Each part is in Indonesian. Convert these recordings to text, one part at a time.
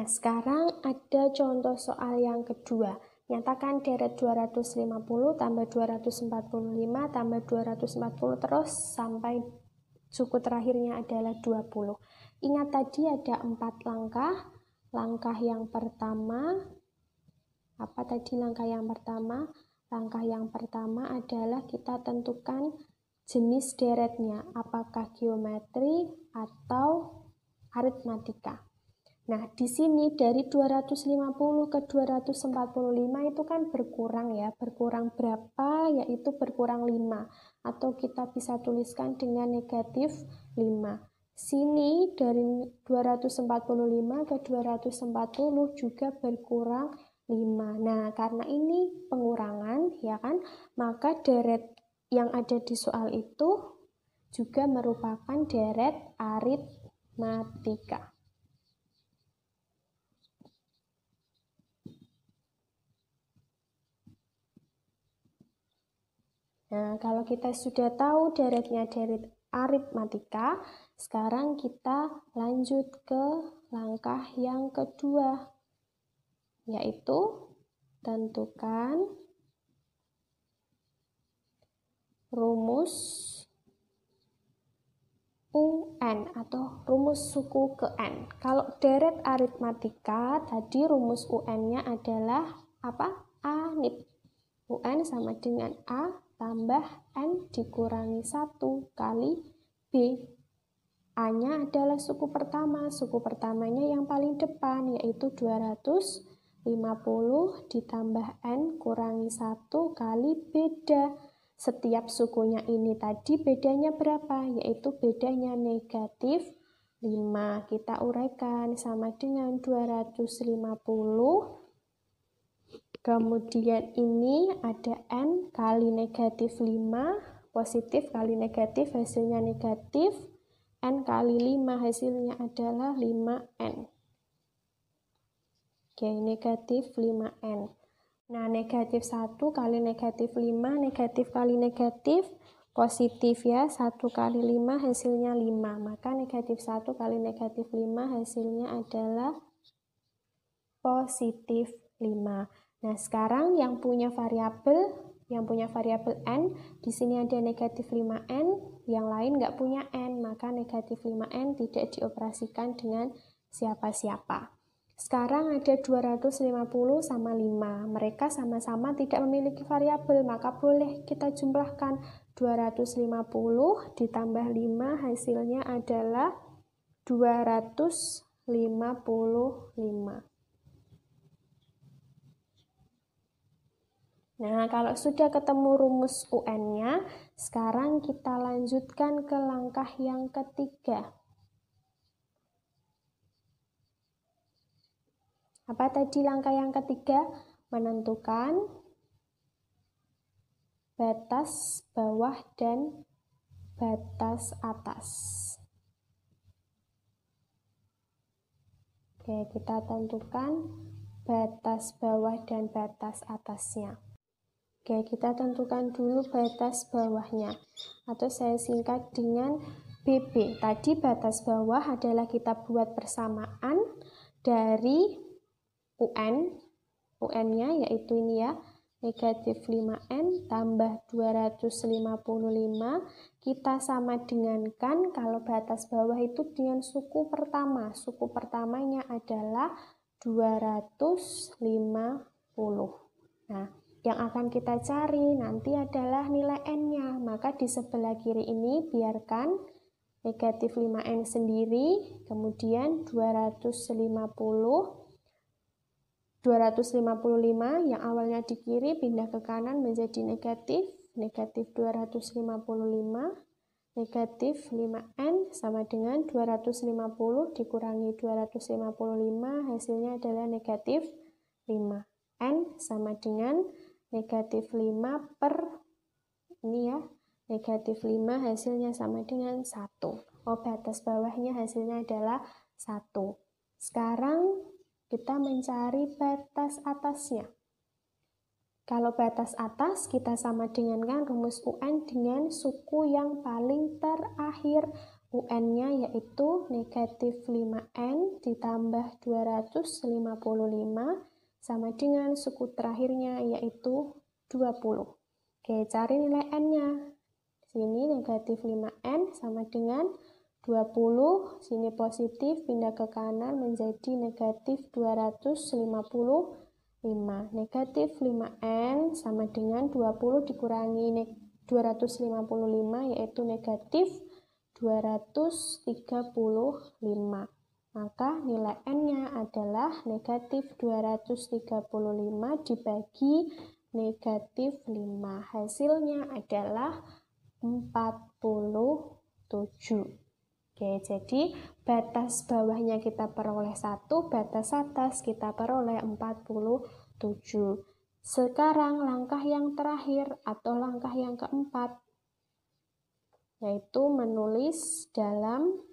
Nah, sekarang ada contoh soal yang kedua. Nyatakan deret 250 tambah 245 tambah 240 terus sampai suku terakhirnya adalah 20. Ingat tadi ada 4 langkah. Langkah yang pertama, apa tadi langkah yang pertama? Langkah yang pertama adalah kita tentukan jenis deretnya, apakah geometri atau aritmatika. Nah, di sini dari 250 ke 245 itu kan berkurang ya. Berkurang berapa? Yaitu berkurang 5. Atau kita bisa tuliskan dengan negatif 5. Sini dari 245 ke 240 juga berkurang 5. Nah, karena ini pengurangan, ya kan? Maka deret yang ada di soal itu juga merupakan deret aritmatika. Nah, kalau kita sudah tahu deretnya deret aritmatika, sekarang kita lanjut ke langkah yang kedua, yaitu tentukan rumus UN atau rumus suku ke N. Kalau deret aritmatika, tadi rumus UN-nya adalah apa? A nip. UN sama dengan A tambah N dikurangi 1 kali B. A-nya adalah suku pertama. Suku pertamanya yang paling depan, yaitu 250 ditambah N kurangi 1 kali beda. Setiap sukunya ini tadi bedanya berapa? Yaitu bedanya negatif 5. Kita uraikan sama dengan 250. Kemudian ini ada N kali negatif 5, positif kali negatif hasilnya negatif, N kali 5 hasilnya adalah 5N. Oke, negatif 5N. Nah, negatif 1 kali negatif 5, negatif kali negatif, positif ya, 1 kali 5 hasilnya 5. Maka negatif 1 kali negatif 5 hasilnya adalah positif 5. Nah, sekarang yang punya variabel N, di sini ada negatif 5N, yang lain nggak punya N, maka negatif 5N tidak dioperasikan dengan siapa-siapa. Sekarang ada 250 sama 5, mereka sama-sama tidak memiliki variabel, maka boleh kita jumlahkan 250 ditambah 5 hasilnya adalah 255. Nah, kalau sudah ketemu rumus UN-nya, sekarang kita lanjutkan ke langkah yang ketiga. Apa tadi langkah yang ketiga? Menentukan batas bawah dan batas atas. Oke, kita tentukan batas bawah dan batas atasnya. Oke, kita tentukan dulu batas bawahnya, atau saya singkat dengan BB. Tadi batas bawah adalah kita buat persamaan dari UN-nya yaitu ini ya, negatif 5N tambah 255, kita sama dengankan kalau batas bawah itu dengan suku pertama. Suku pertamanya adalah 250. Nah, yang akan kita cari nanti adalah nilai N-nya, maka di sebelah kiri ini biarkan negatif 5N sendiri, kemudian 255 yang awalnya di kiri pindah ke kanan menjadi negatif 255, negatif 5N sama dengan 250 dikurangi 255 hasilnya adalah negatif 5. N sama dengan negatif 5 per ini ya, negatif 5 hasilnya sama dengan 1. Batas bawahnya hasilnya adalah 1. Sekarang kita mencari batas atasnya. Kalau batas atas kita sama dengan rumus UN dengan suku yang paling terakhir. UN-nya yaitu negatif 5N ditambah 255 sama dengan suku terakhirnya yaitu 20. Oke, cari nilai N-nya. Sini negatif 5N sama dengan 20, sini positif, pindah ke kanan menjadi negatif 255. Negatif 5N sama dengan 20 dikurangi 255 yaitu negatif 235. Maka nilai N-nya adalah negatif 235 dibagi negatif 5. Hasilnya adalah 47. Oke, jadi batas bawahnya kita peroleh 1, batas atas kita peroleh 47. Sekarang langkah yang terakhir atau langkah yang keempat, yaitu menulis dalam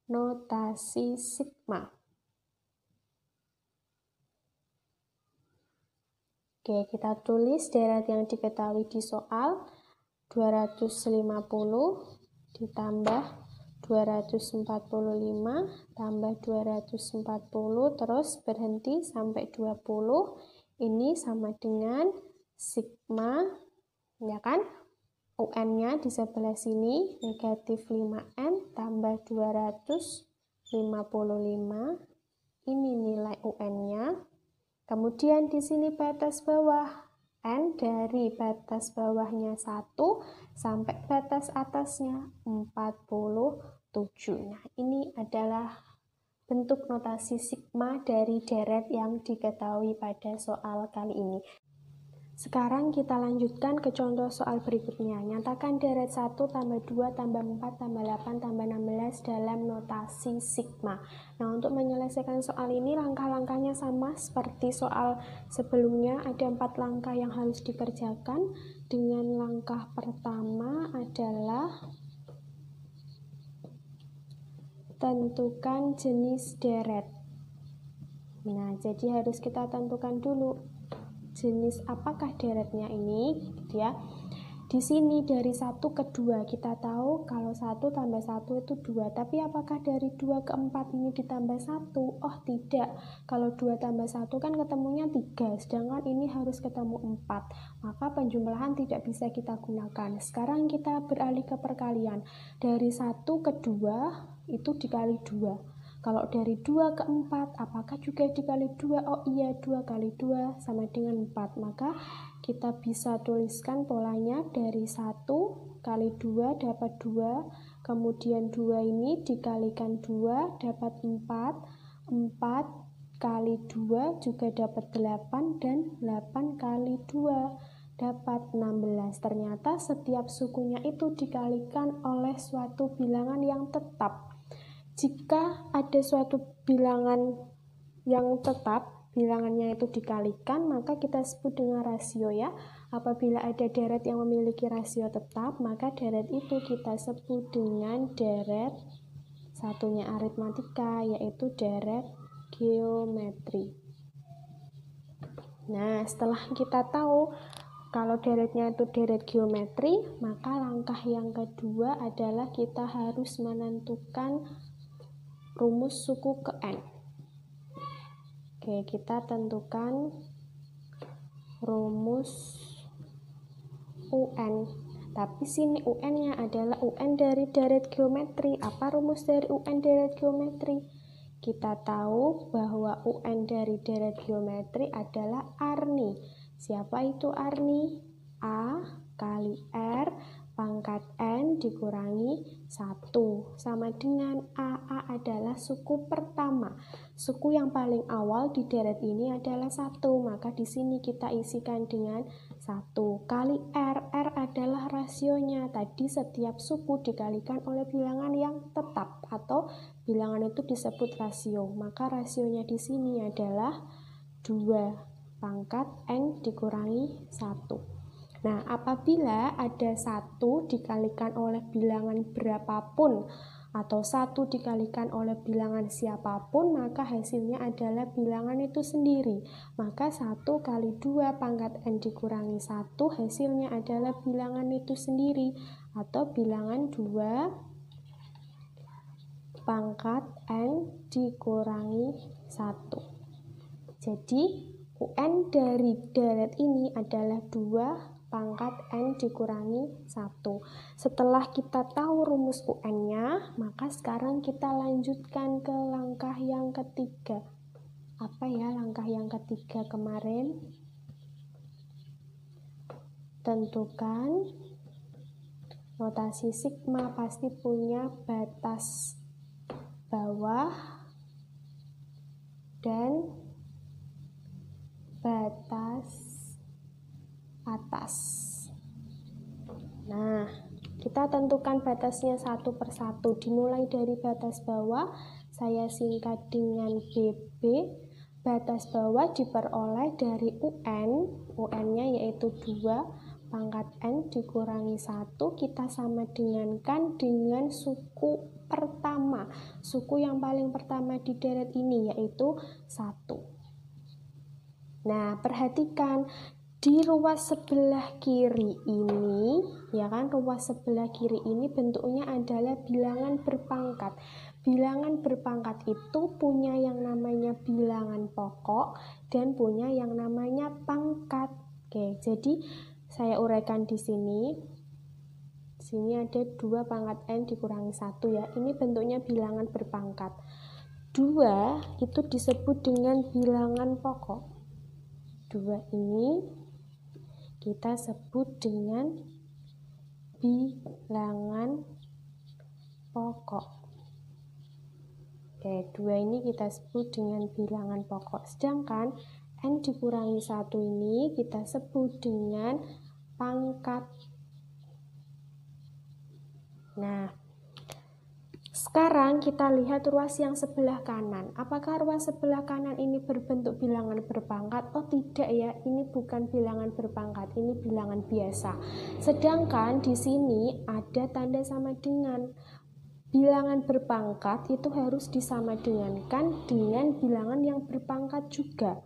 notasi sigma. Oke, kita tulis deret yang diketahui di soal 250 ditambah 245 tambah 240 terus berhenti sampai 20. Ini sama dengan sigma, ya kan? UN-nya di sebelah sini negatif 5N tambah 255. Ini nilai UN-nya. Kemudian di sini batas bawah. N dari batas bawahnya 1 sampai batas atasnya 47. Nah, ini adalah bentuk notasi sigma dari deret yang diketahui pada soal kali ini. Sekarang kita lanjutkan ke contoh soal berikutnya. Nyatakan deret 1 tambah 2 tambah 4 tambah 8 tambah 16 dalam notasi sigma. Nah, untuk menyelesaikan soal ini langkah-langkahnya sama seperti soal sebelumnya. Ada 4 langkah yang harus dikerjakan. Dengan langkah pertama adalah tentukan jenis deret. Nah, jadi harus kita tentukan dulu jenis apakah deretnya ini, gitu ya. Di sini dari 1 ke 2 kita tahu kalau 1 tambah 1 itu 2, tapi apakah dari 2 ke 4 ini ditambah 1? Oh tidak, kalau 2 tambah 1 kan ketemunya 3, sedangkan ini harus ketemu 4, maka penjumlahan tidak bisa kita gunakan. Sekarang kita beralih ke perkalian, dari 1 ke 2 itu dikali 2. Kalau dari 2 ke 4, apakah juga dikali 2? Oh iya, 2 kali 2 sama dengan 4. Maka kita bisa tuliskan polanya dari 1 kali 2 dapat 2. Kemudian 2 ini dikalikan 2 dapat 4. 4 kali 2 juga dapat 8. Dan 8 kali 2 dapat 16. Ternyata setiap sukunya itu dikalikan oleh suatu bilangan yang tetap. Jika ada suatu bilangan yang tetap, bilangannya itu dikalikan, maka kita sebut dengan rasio ya. Apabila ada deret yang memiliki rasio tetap, maka deret itu kita sebut dengan deret, satunya aritmatika, yaitu deret geometri. Nah, setelah kita tahu kalau deretnya itu deret geometri, maka langkah yang kedua adalah kita harus menentukan rumus suku ke N. Oke, kita tentukan rumus UN. Tapi sini UN-nya adalah UN dari deret geometri. Apa rumus dari UN deret geometri? Kita tahu bahwa UN dari deret geometri adalah Arni. Siapa itu Arni? A kali R pangkat N dikurangi 1 sama dengan A adalah suku pertama. Suku yang paling awal di deret ini adalah 1, maka di sini kita isikan dengan 1 kali R. R adalah rasionya. Tadi setiap suku dikalikan oleh bilangan yang tetap atau bilangan itu disebut rasio. Maka rasionya di sini adalah 2 pangkat N dikurangi 1. Nah, apabila ada 1 dikalikan oleh bilangan berapapun atau 1 dikalikan oleh bilangan siapapun, maka hasilnya adalah bilangan itu sendiri. Maka 1 kali 2 pangkat N dikurangi 1 hasilnya adalah bilangan itu sendiri atau bilangan 2 pangkat N dikurangi 1. Jadi UN dari deret ini adalah 2 pangkat N dikurangi 1. Setelah kita tahu rumus UN-nya, maka sekarang kita lanjutkan ke langkah yang ketiga. Apa ya langkah yang ketiga kemarin? Tentukan notasi sigma pasti punya batas bawah dan batas atas. Nah, kita tentukan batasnya satu persatu. Dimulai dari batas bawah, saya singkat dengan BB. Batas bawah diperoleh dari UN. UN-nya yaitu 2 pangkat N dikurangi 1. Kita sama dengankan dengan suku pertama. Suku yang paling pertama di deret ini yaitu 1. Nah, perhatikan di ruas sebelah kiri ini, ya kan, ruas sebelah kiri ini bentuknya adalah bilangan berpangkat. Bilangan berpangkat itu punya yang namanya bilangan pokok dan punya yang namanya pangkat. Oke, jadi saya uraikan di sini. Di sini ada 2 pangkat N dikurangi 1 ya. Ini bentuknya bilangan berpangkat. 2 itu disebut dengan bilangan pokok. 2 ini kita sebut dengan bilangan pokok. Oke, 2 ini kita sebut dengan bilangan pokok. Sedangkan N dikurangi 1 ini kita sebut dengan pangkat. Nah, sekarang kita lihat ruas yang sebelah kanan. Apakah ruas sebelah kanan ini berbentuk bilangan berpangkat? Oh tidak ya, ini bukan bilangan berpangkat, ini bilangan biasa. Sedangkan di sini ada tanda sama dengan. Bilangan berpangkat itu harus disamadengankan dengan bilangan yang berpangkat juga.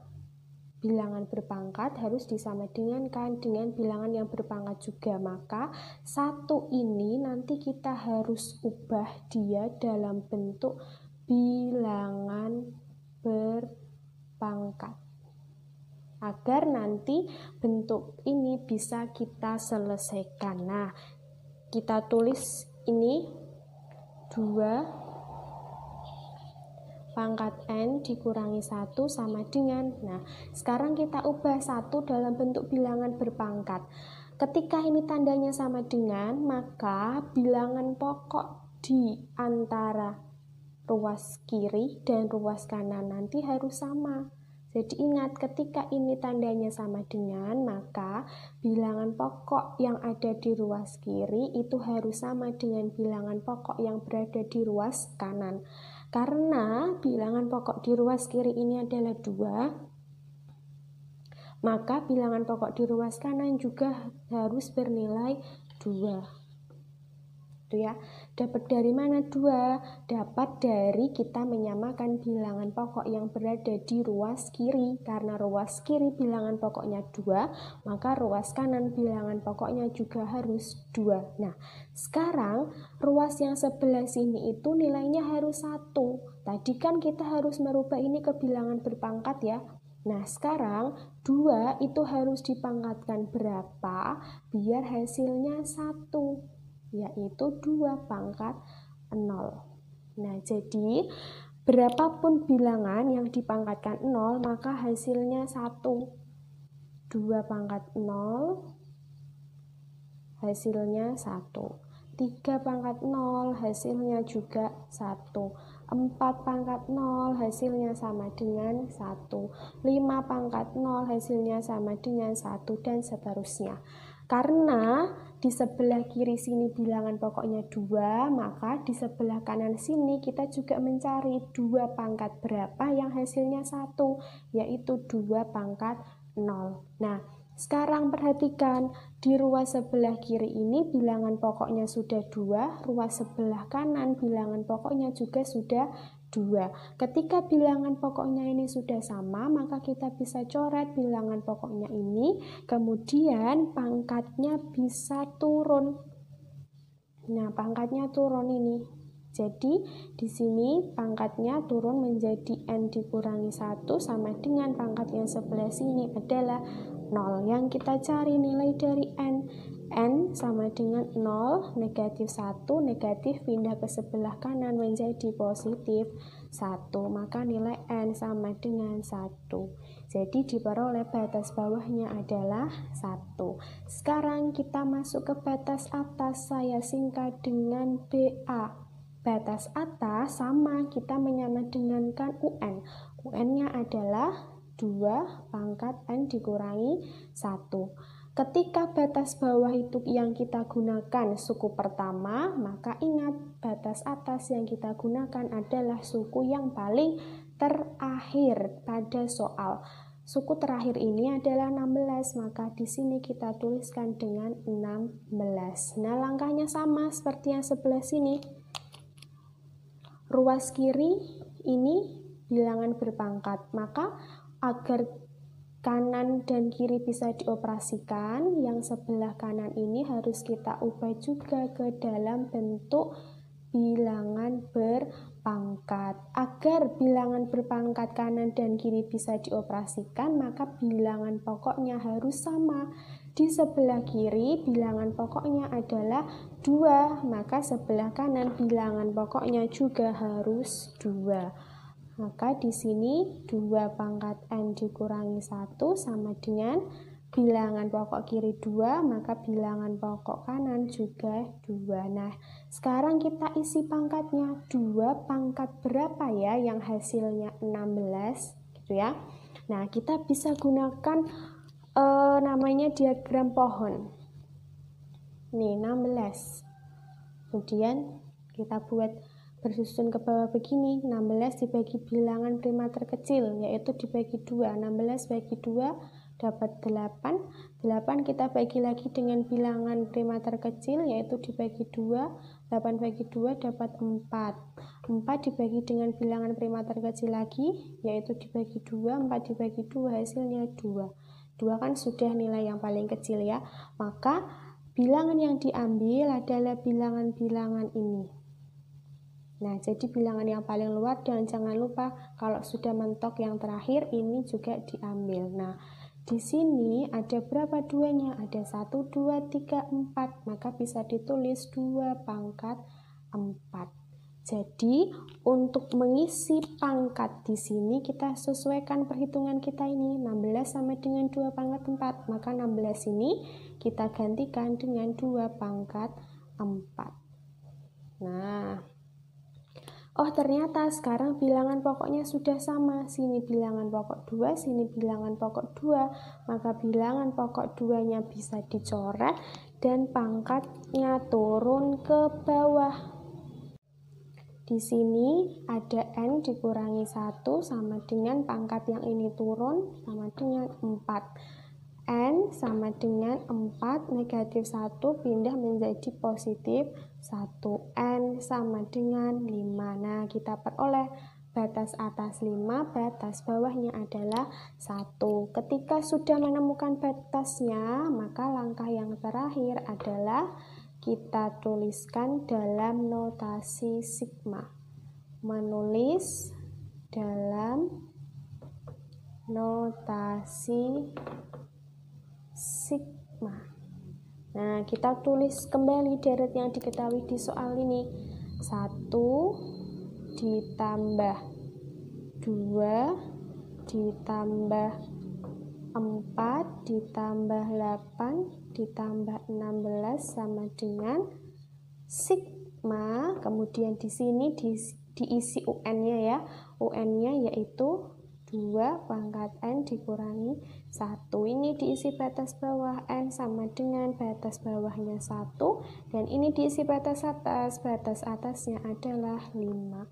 Bilangan berpangkat harus disamadengankan dengan bilangan yang berpangkat juga. Maka 1 ini nanti kita harus ubah dia dalam bentuk bilangan berpangkat agar nanti bentuk ini bisa kita selesaikan. Nah, kita tulis ini 2 pangkat N dikurangi 1 sama dengan. Nah, sekarang kita ubah 1 dalam bentuk bilangan berpangkat. Ketika ini tandanya sama dengan, maka bilangan pokok di antara ruas kiri dan ruas kanan nanti harus sama. Jadi ingat, ketika ini tandanya sama dengan, maka bilangan pokok yang ada di ruas kiri itu harus sama dengan bilangan pokok yang berada di ruas kanan. Karena bilangan pokok di ruas kiri ini adalah 2, maka bilangan pokok di ruas kanan juga harus bernilai 2. Itu ya. Dapat dari mana 2? Dapat dari kita menyamakan bilangan pokok yang berada di ruas kiri. Karena ruas kiri bilangan pokoknya 2, maka ruas kanan bilangan pokoknya juga harus 2. Nah, sekarang ruas yang sebelah sini itu nilainya harus 1. Tadi kan kita harus merubah ini ke bilangan berpangkat ya. Nah, sekarang 2 itu harus dipangkatkan berapa biar hasilnya 1? Yaitu 2 pangkat 0. Nah, jadi berapapun bilangan yang dipangkatkan 0, maka hasilnya 1. 2 pangkat 0 hasilnya 1. 3 pangkat 0 hasilnya juga 1. 4 pangkat 0 hasilnya sama dengan 1. 5 pangkat 0 hasilnya sama dengan 1, dan seterusnya. Karena di sebelah kiri sini bilangan pokoknya 2, maka di sebelah kanan sini kita juga mencari 2 pangkat berapa yang hasilnya 1, yaitu 2 pangkat 0. Nah, sekarang perhatikan, di ruas sebelah kiri ini bilangan pokoknya sudah 2, ruas sebelah kanan bilangan pokoknya juga sudah 2. Ketika bilangan pokoknya ini sudah sama, maka kita bisa coret bilangan pokoknya ini, kemudian pangkatnya bisa turun. Nah, pangkatnya turun ini. Jadi di sini pangkatnya turun menjadi N dikurangi 1 sama dengan pangkat yang sebelah sini adalah 0. Yang kita cari nilai dari N. N sama dengan 0, negatif 1, negatif pindah ke sebelah kanan menjadi positif 1. Maka nilai N sama dengan 1. Jadi diperoleh batas bawahnya adalah 1. Sekarang kita masuk ke batas atas, saya singkat dengan BA. Batas atas sama, kita menyamadengankan UN. UN-nya adalah 2 pangkat N dikurangi 1. Ketika batas bawah itu yang kita gunakan suku pertama, maka ingat batas atas yang kita gunakan adalah suku yang paling terakhir pada soal. Suku terakhir ini adalah 16, maka di sini kita tuliskan dengan 16. Nah, langkahnya sama seperti yang sebelah sini. Ruas kiri ini bilangan berpangkat, maka agar kanan dan kiri bisa dioperasikan, yang sebelah kanan ini harus kita ubah juga ke dalam bentuk bilangan berpangkat. Agar bilangan berpangkat kanan dan kiri bisa dioperasikan, maka bilangan pokoknya harus sama. Di sebelah kiri bilangan pokoknya adalah 2, maka sebelah kanan bilangan pokoknya juga harus 2. Maka di sini 2 pangkat N dikurangi 1 sama dengan bilangan pokok kiri 2, maka bilangan pokok kanan juga 2. Nah, sekarang kita isi pangkatnya. 2 pangkat berapa ya yang hasilnya 16 gitu ya. Nah, kita bisa gunakan namanya diagram pohon. Nih 16. Kemudian kita buat bersusun ke bawah begini. 16 dibagi bilangan prima terkecil, yaitu dibagi 2. 16 bagi 2 dapat 8. 8 kita bagi lagi dengan bilangan prima terkecil, yaitu dibagi 2. 8 bagi 2 dapat 4. 4 dibagi dengan bilangan prima terkecil lagi, yaitu dibagi 2. 4 dibagi 2 hasilnya 2. 2 kan sudah nilai yang paling kecil ya. Maka bilangan yang diambil adalah bilangan-bilangan ini. Nah, jadi bilangan yang paling luar, dan jangan lupa kalau sudah mentok yang terakhir ini juga diambil. Nah, di sini ada berapa duanya? Ada 1, 2, 3, 4. Maka bisa ditulis 2 pangkat 4. Jadi, untuk mengisi pangkat di sini kita sesuaikan perhitungan kita ini. 16 sama dengan 2 pangkat 4. Maka 16 ini kita gantikan dengan 2 pangkat 4. Nah, oh ternyata sekarang bilangan pokoknya sudah sama. Sini bilangan pokok 2, sini bilangan pokok 2. Maka bilangan pokok 2-nya bisa dicoret dan pangkatnya turun ke bawah. Di sini ada N dikurangi 1 sama dengan pangkat yang ini turun sama dengan 4. N sama dengan 4, negatif 1 pindah menjadi positif 1. N sama dengan 5. Nah, kita peroleh batas atas 5, batas bawahnya adalah 1. Ketika sudah menemukan batasnya, maka langkah yang terakhir adalah kita tuliskan dalam notasi sigma. Menulis dalam notasi sigma. Nah, kita tulis kembali deret yang diketahui di soal ini. 1 ditambah 2 ditambah 4 ditambah 8 ditambah 16 sama dengan sigma. Kemudian di sini diisi UN-nya ya. UN-nya yaitu 2 pangkat N dikurangi 1. Ini diisi batas bawah, N sama dengan batas bawahnya 1. Dan ini diisi batas atas, batas atasnya adalah 5.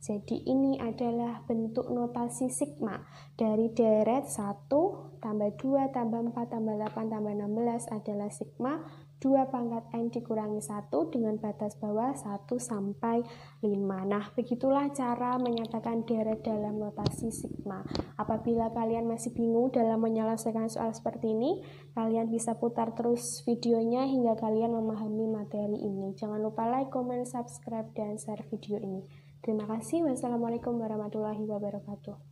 Jadi ini adalah bentuk notasi sigma. Dari deret 1 tambah 2 tambah 4 tambah 8 tambah 16 adalah sigma. 2 pangkat N dikurangi 1 dengan batas bawah 1 sampai 5. Nah, begitulah cara menyatakan deret dalam notasi sigma. Apabila kalian masih bingung dalam menyelesaikan soal seperti ini, kalian bisa putar terus videonya hingga kalian memahami materi ini. Jangan lupa like, comment, subscribe, dan share video ini. Terima kasih. Wassalamualaikum warahmatullahi wabarakatuh.